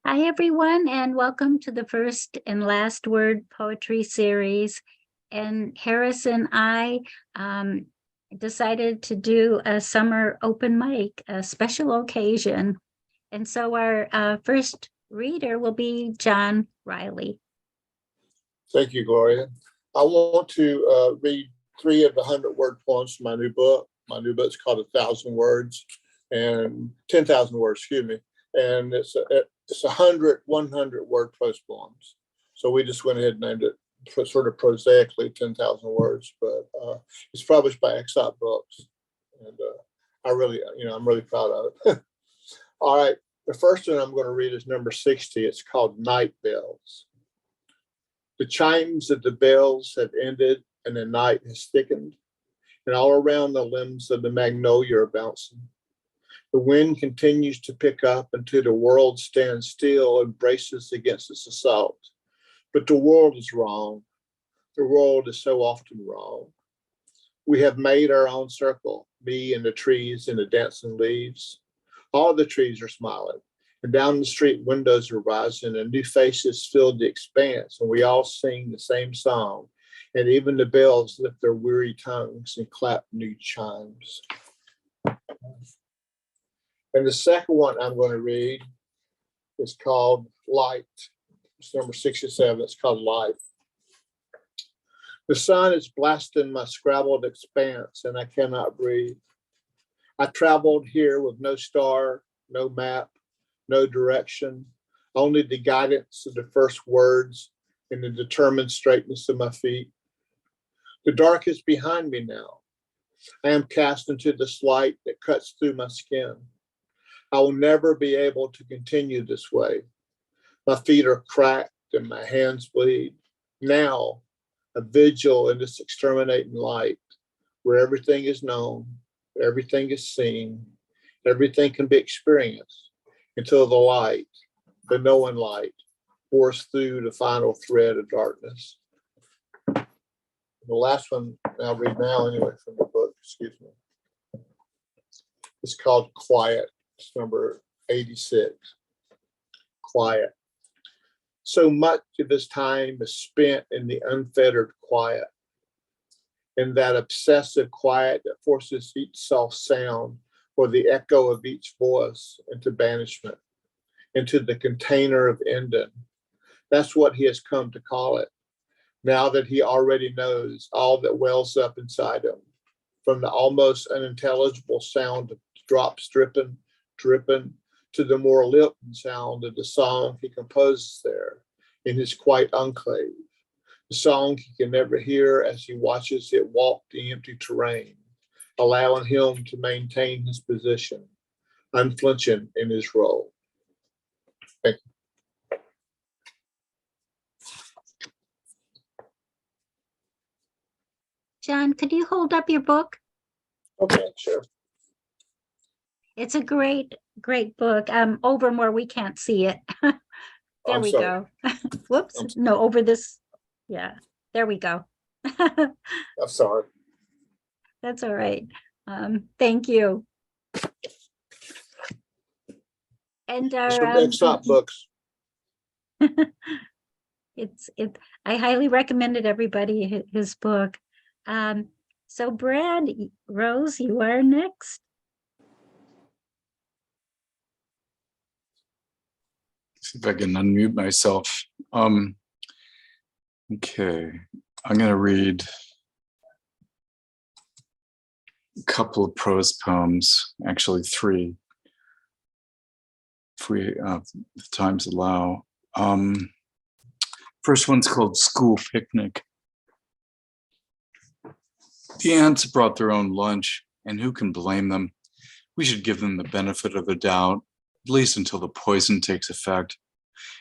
Hi, everyone, and welcome to the first and last word poetry series. And Harris and I decided to do a summer open mic, a special occasion. And so our first reader will be John Riley. Thank you, Gloria. I want to read 3 of the 100-word poems from my new book. My new book's called 1,000 Words and 10,000 words, excuse me. And it's 100-word prose poems. So we just went ahead and named it sort of prosaically 10,000 words, but it's published by Exot Books. And I'm really proud of it. All right, the first one I'm going to read is number 60. It's called Night Bells. The chimes of the bells have ended and the night has thickened, and all around the limbs of the magnolia are bouncing. The wind continues to pick up until the world stands still and braces against its assault. But the world is wrong. The world is so often wrong. We have made our own circle, me and the trees and the dancing leaves. All the trees are smiling, and down the street windows are rising, and new faces fill the expanse, and we all sing the same song, and even the bells lift their weary tongues and clap new chimes. And the second one I'm going to read is called Light. It's number 67. It's called Light. The sun is blasting my scrabbled expanse, and I cannot breathe. I traveled here with no star, no map, no direction, only the guidance of the first words and the determined straightness of my feet. The dark is behind me now. I am cast into this light that cuts through my skin. I will never be able to continue this way. My feet are cracked and my hands bleed. Now, a vigil in this exterminating light, where everything is known, everything is seen, everything can be experienced, until the light, the knowing light, pours through the final thread of darkness. The last one I'll read now anyway from the book, excuse me. It's called Quiet. It's number 86. Quiet. So much of his time is spent in the unfettered quiet, in that obsessive quiet that forces each soft sound or the echo of each voice into banishment, into the container of Eden. That's what he has come to call it, now that he already knows all that wells up inside him, from the almost unintelligible sound of drops dripping, to the more lilting sound of the song he composes there in his quiet enclave, the song he can never hear as he watches it walk the empty terrain, allowing him to maintain his position, unflinching in his role. Thank you. John, could you hold up your book? Okay, sure. It's a great book. Over more, we can't see it. There we go. Whoops. No, over this. Yeah, there we go. I'm sorry. That's all right. Thank you. And our Stop books. I highly recommended everybody his book. So Brad, Rose, you are next. See if I can unmute myself. Okay, I'm going to read a couple of prose poems, actually 3, if the times allow. First one's called School Picnic. The ants brought their own lunch, and who can blame them? We should give them the benefit of the doubt, at least until the poison takes effect.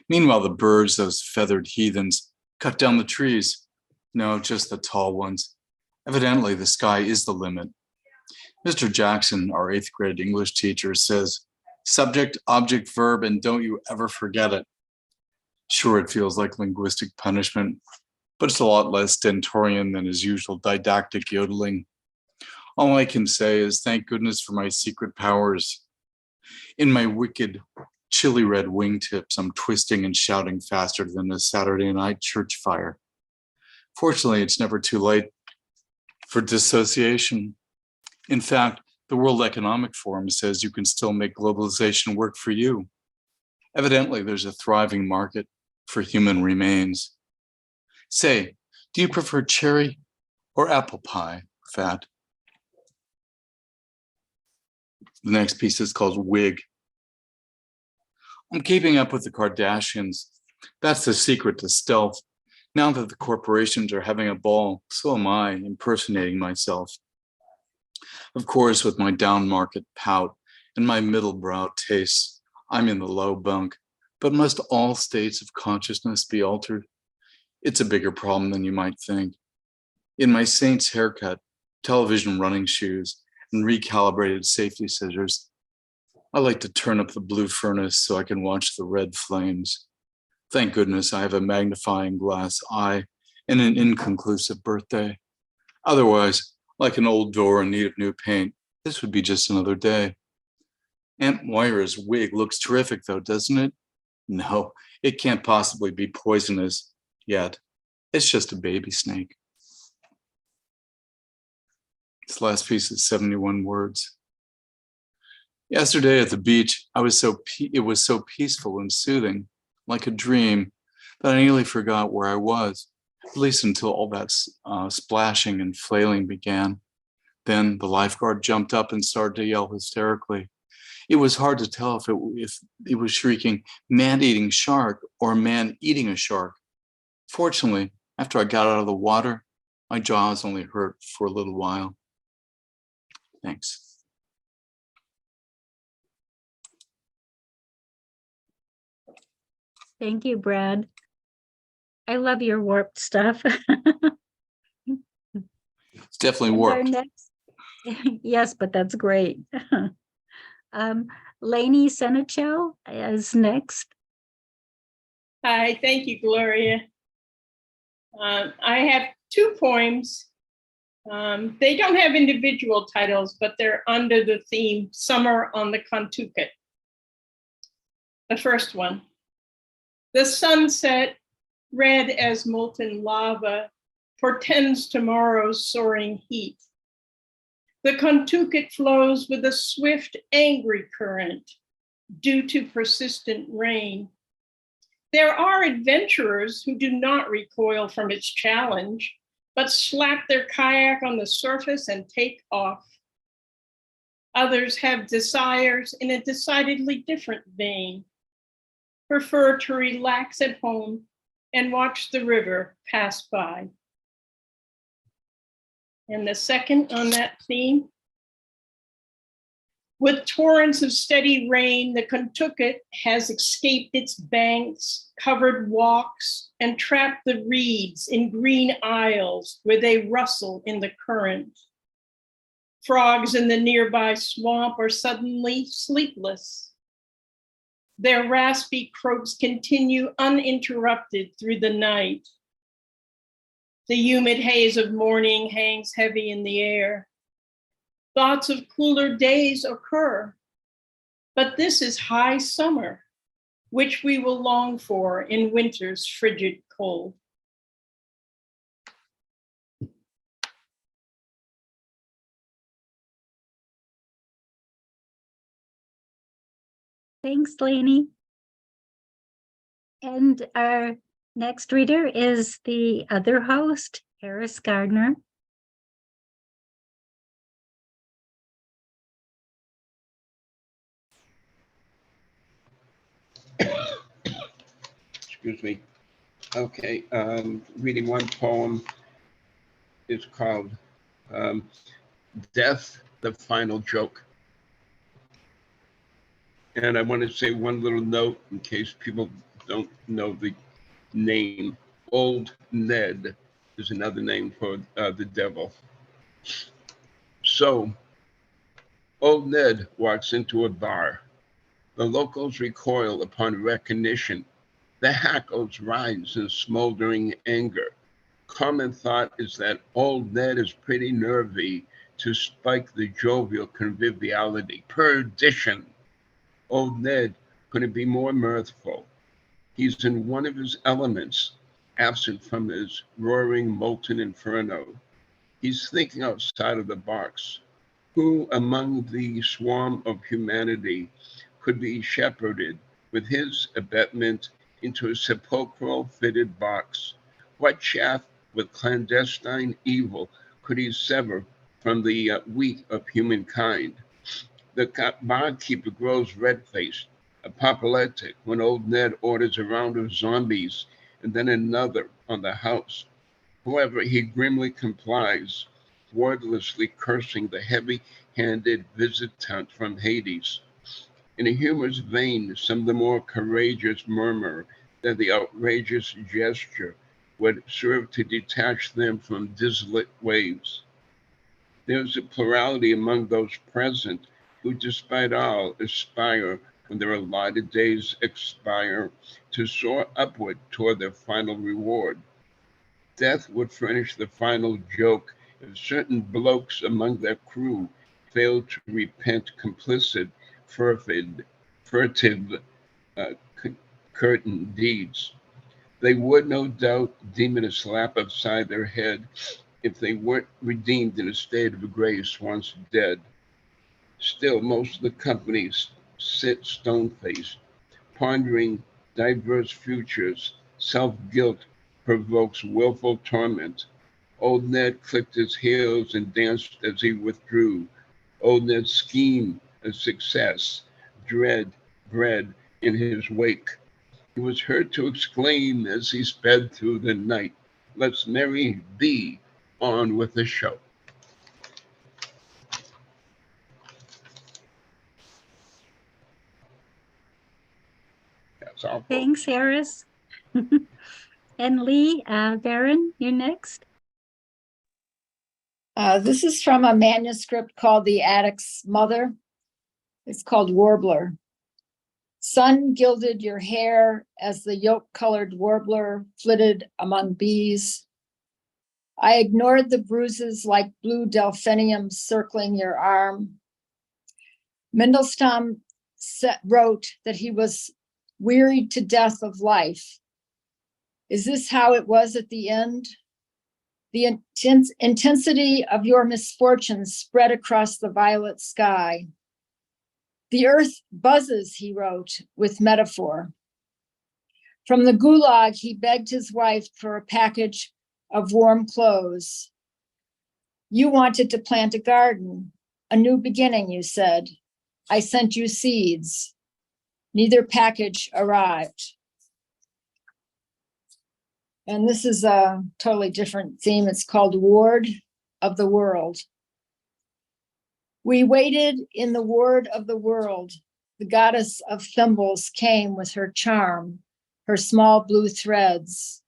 Meanwhile, the birds, those feathered heathens, cut down the trees. No, just the tall ones. Evidently, the sky is the limit. Mr. Jackson, our 8th grade English teacher, says, subject, object, verb, and don't you ever forget it. Sure, it feels like linguistic punishment, but it's a lot less stentorian than his usual didactic yodeling. All I can say is thank goodness for my secret powers. In my wicked, chilly red wingtips, I'm twisting and shouting faster than a Saturday night church fire. Fortunately, it's never too late for dissociation. In fact, the World Economic Forum says you can still make globalization work for you. Evidently, there's a thriving market for human remains. Say, do you prefer cherry or apple pie, Fat? The next piece is called Wig. I'm keeping up with the Kardashians. That's the secret to stealth. Now that the corporations are having a ball, so am I, impersonating myself. Of course, with my down market pout and my middle brow tastes, I'm in the low bunk. But must all states of consciousness be altered? It's a bigger problem than you might think. In my Saints haircut, television running shoes, and recalibrated safety scissors, I like to turn up the blue furnace so I can watch the red flames. Thank goodness I have a magnifying glass eye and an inconclusive birthday. Otherwise, like an old door in need of new paint, this would be just another day. Aunt Moira's wig looks terrific though, doesn't it? No, it can't possibly be poisonous yet. It's just a baby snake. This last piece is 71 words. Yesterday at the beach, it was so peaceful and soothing, like a dream, that I nearly forgot where I was, at least until all that splashing and flailing began. Then the lifeguard jumped up and started to yell hysterically. It was hard to tell if it was shrieking, "Man-eating shark," or "man eating a shark." Fortunately, after I got out of the water, my jaws only hurt for a little while. Thanks. Thank you, Brad. I love your warped stuff. It's definitely And our worked. next, yes, but that's great. Lainie Senechel is next. Hi, thank you, Gloria. I have two poems. They don't have individual titles, but they're under the theme Summer on the Kentucket. The first one. The sunset, red as molten lava, portends tomorrow's soaring heat. The Kentucket flows with a swift, angry current due to persistent rain. There are adventurers who do not recoil from its challenge, but slap their kayak on the surface and take off. Others have desires in a decidedly different vein, prefer to relax at home and watch the river pass by. And the second on that theme, with torrents of steady rain, the Kentucket has escaped its banks, covered walks, and trapped the reeds in green aisles where they rustle in the current. Frogs in the nearby swamp are suddenly sleepless. Their raspy croaks continue uninterrupted through the night. The humid haze of morning hangs heavy in the air. Thoughts of cooler days occur, but this is high summer, which we will long for in winter's frigid cold. Thanks, Lainie. And our next reader is the other host, Harris Gardner. Excuse me. Okay, reading one poem. It's called Death, the Final Joke. And I want to say one little note in case people don't know the name. Old Ned is another name for the devil. So, Old Ned walks into a bar. The locals recoil upon recognition. The hackles rise in smoldering anger. Common thought is that Old Ned is pretty nervy to spike the jovial conviviality. Perdition! Old Ned couldn't be more mirthful. He's in one of his elements, absent from his roaring, molten inferno. He's thinking outside of the box. Who among the swarm of humanity could be shepherded with his abetment into a sepulchral fitted box? What chaff with clandestine evil could he sever from the wheat of humankind? The barkeeper grows red-faced, apoplectic, when old Ned orders a round of zombies and then another on the house. However, he grimly complies, wordlessly cursing the heavy-handed visitant from Hades. In a humorous vein, some of the more courageous murmur that the outrageous gesture would serve to detach them from desolate waves. There's a plurality among those present who, despite all, aspire, when their allotted days expire, to soar upward toward their final reward. Death would furnish the final joke if certain blokes among their crew failed to repent complicit, furtive, curtain deeds. They would no doubt deem it a slap upside their head if they weren't redeemed in a state of grace once dead. Still, most of the company sit stone-faced, pondering diverse futures. Self-guilt provokes willful torment. Old Ned clicked his heels and danced as he withdrew. Old Ned's scheme a success. Dread bred in his wake. He was heard to exclaim as he sped through the night, "Let's merry be, on with the show." That's all. Thanks, Harris. And Lee, Varon, you're next. This is from a manuscript called The Attic's Mother. It's called Warbler. Sun gilded your hair as the yolk-colored warbler flitted among bees. I ignored the bruises like blue delphiniums circling your arm. Mandelstam wrote that he was wearied to death of life. Is this how it was at the end? The intensity of your misfortunes spread across the violet sky. The earth buzzes, he wrote, with metaphor. From the gulag, he begged his wife for a package of warm clothes. You wanted to plant a garden, a new beginning, you said. I sent you seeds. Neither package arrived. And this is a totally different theme. It's called Ward of the World. We waited in the ward of the world. The goddess of thimbles came with her charm, her small blue threads.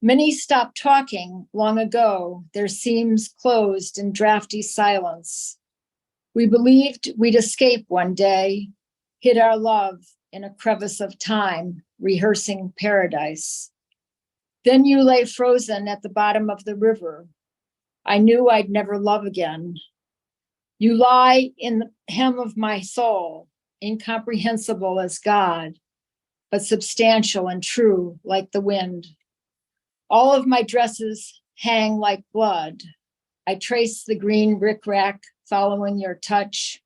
Many stopped talking long ago, their seams closed in drafty silence. We believed we'd escape one day, hid our love in a crevice of time, rehearsing paradise. Then you lay frozen at the bottom of the river. I knew I'd never love again. You lie in the hem of my soul, incomprehensible as God, but substantial and true like the wind. All of my dresses hang like blood. I trace the green rickrack following your touch.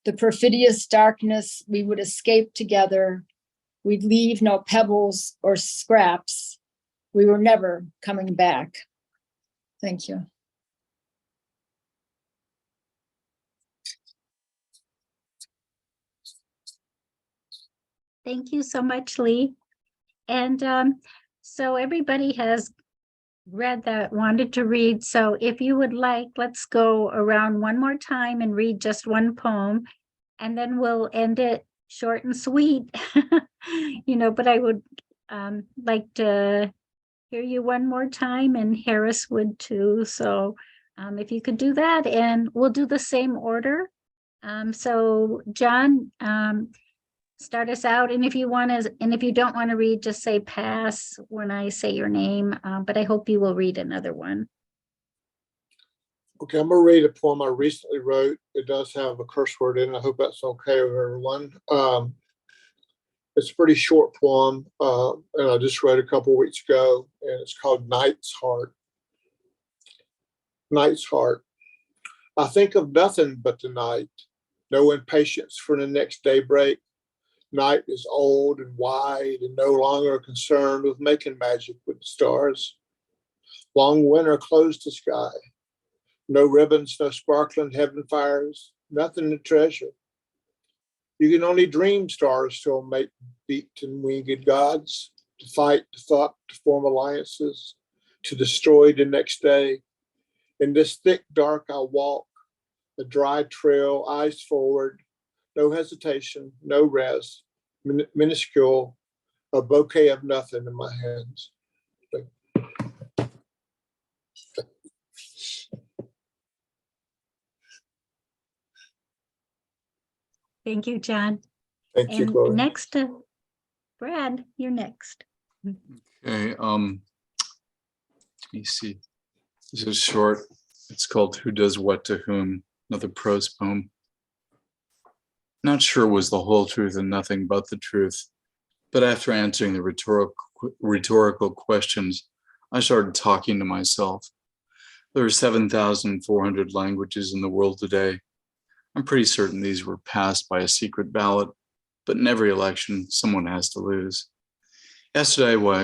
The perfidious darkness we would escape together. We'd leave no pebbles or scraps. We were never coming back. Thank you. Thank you so much, Lee. And so everybody has read that, wanted to read. So if you would like, let's go around one more time and read just one poem, and then we'll end it short and sweet. But I would like to hear you one more time, and Harris would too. So if you could do that, and we'll do the same order. So John, start us out, and if you don't want to read, just say pass when I say your name, but I hope you will read another one. Okay, I'm gonna read a poem I recently wrote. It does have a curse word in it. I hope that's okay with everyone. It's a pretty short poem, and I just read a couple weeks ago, and it's called Night's Heart. Night's Heart. I think of nothing but the night, no impatience for the next daybreak. Night is old and wide and no longer concerned with making magic with the stars. Long winter closed the sky. No ribbons, no sparkling heaven fires, nothing to treasure. You can only dream stars still make beat and winged gods, to fight, to thought, to form alliances, to destroy the next day. In this thick dark I walk, a dry trail, eyes forward, no hesitation, no rest, minuscule, a bouquet of nothing in my hands. Thank you, John. Thank you, And Gloria. next, Brad, you're next. Okay, let me see. This is short. It's called Who Does What to Whom, another prose poem. Not sure it was the whole truth and nothing but the truth, but after answering the rhetorical questions, I started talking to myself. There are 7,400 languages in the world today. I'm pretty certain these were passed by a secret ballot, but in every election, someone has to lose. Yesterday, while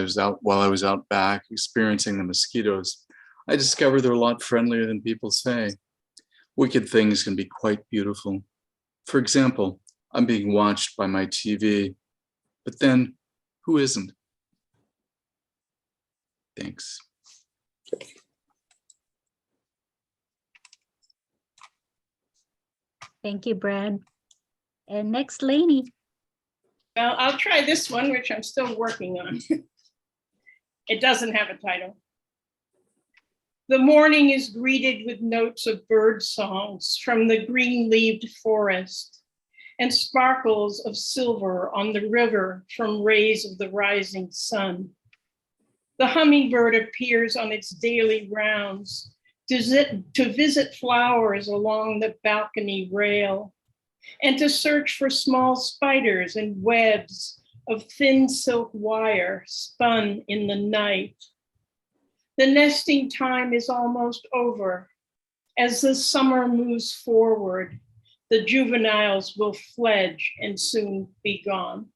I was out back experiencing the mosquitoes, I discovered they're a lot friendlier than people say. Wicked things can be quite beautiful. For example, I'm being watched by my TV, but then who isn't? Thanks. Thank you, Brad. And next, Lainie. Well, I'll try this one, which I'm still working on. It doesn't have a title. The morning is greeted with notes of bird songs from the green-leaved forest and sparkles of silver on the river from rays of the rising sun. The hummingbird appears on its daily rounds to visit flowers along the balcony rail and to search for small spiders and webs of thin silk wire spun in the night. The nesting time is almost over. As the summer moves forward, the juveniles will fledge and soon be gone.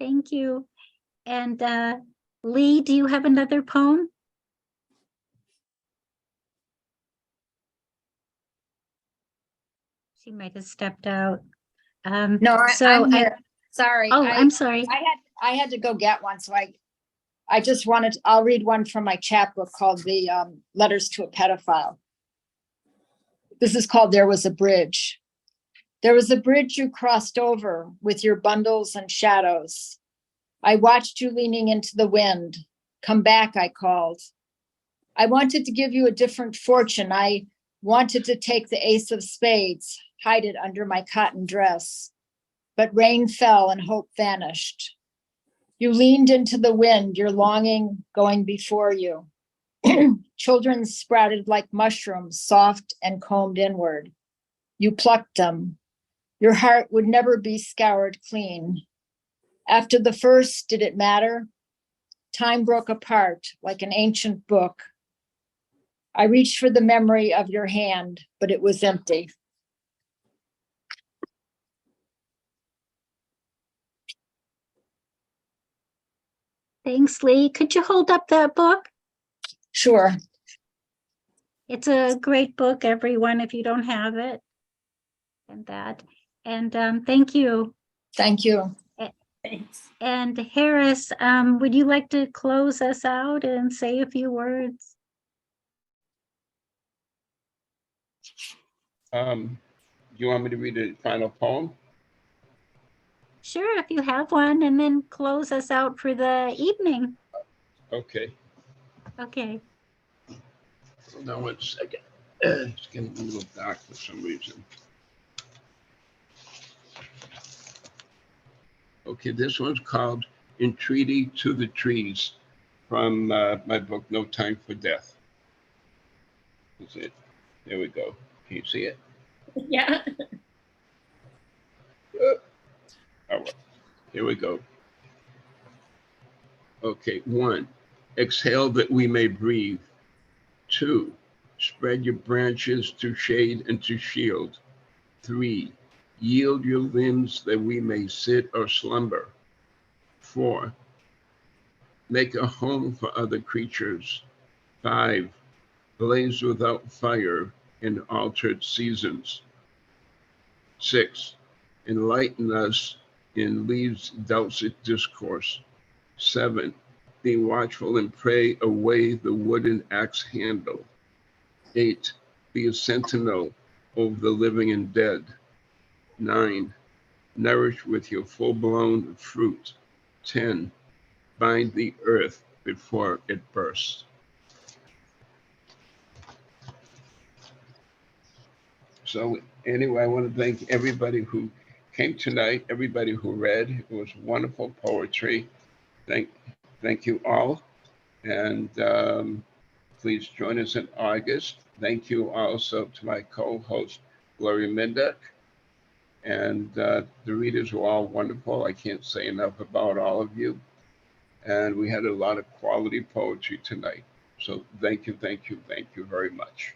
Thank you. And Lee, do you have another poem? She might have stepped out. No, so I'm here. Sorry. Oh, I'm sorry. I had to go get one, so I just wanted, I'll read one from my chapbook called the Letters to a Pedophile. This is called There Was a Bridge. There was a bridge you crossed over with your bundles and shadows. I watched you leaning into the wind. Come back, I called. I wanted to give you a different fortune. I wanted to take the ace of spades, hide it under my cotton dress. But rain fell and hope vanished. You leaned into the wind, your longing going before you. Children sprouted like mushrooms, soft and combed inward. You plucked them. Your heart would never be scoured clean. After the first, did it matter? Time broke apart like an ancient book. I reached for the memory of your hand, but it was empty. Thanks, Lee. Could you hold up that book? Sure. It's a great book, everyone, if you don't have it. And that. And thank you. Thank you. Thanks. And Harris, would you like to close us out and say a few words? You want me to read a final poem? Sure, if you have one, and then close us out for the evening. Okay. Okay. Hold on 1 second. It's getting a little dark for some reason. Okay, this one's called Entreaty to the Trees from my book, No Time for Death. Is it? There we go. Can you see it? Yeah. All right. Here we go. Okay. 1, exhale that we may breathe. 2, spread your branches to shade and to shield. 3, yield your limbs that we may sit or slumber. 4, make a home for other creatures. 5, blaze without fire in altered seasons. 6, enlighten us in leaves dulcet discourse. 7, be watchful and pray away the wooden axe handle. 8, be a sentinel over the living and dead. 9, nourish with your full-blown fruit. 10, bind the earth before it bursts. So anyway, I want to thank everybody who came tonight, everybody who read. It was wonderful poetry. Thank you all. And please join us in August. Thank you also to my co-host, Gloria Mindock. And the readers were all wonderful. I can't say enough about all of you. And we had a lot of quality poetry tonight. So thank you very much.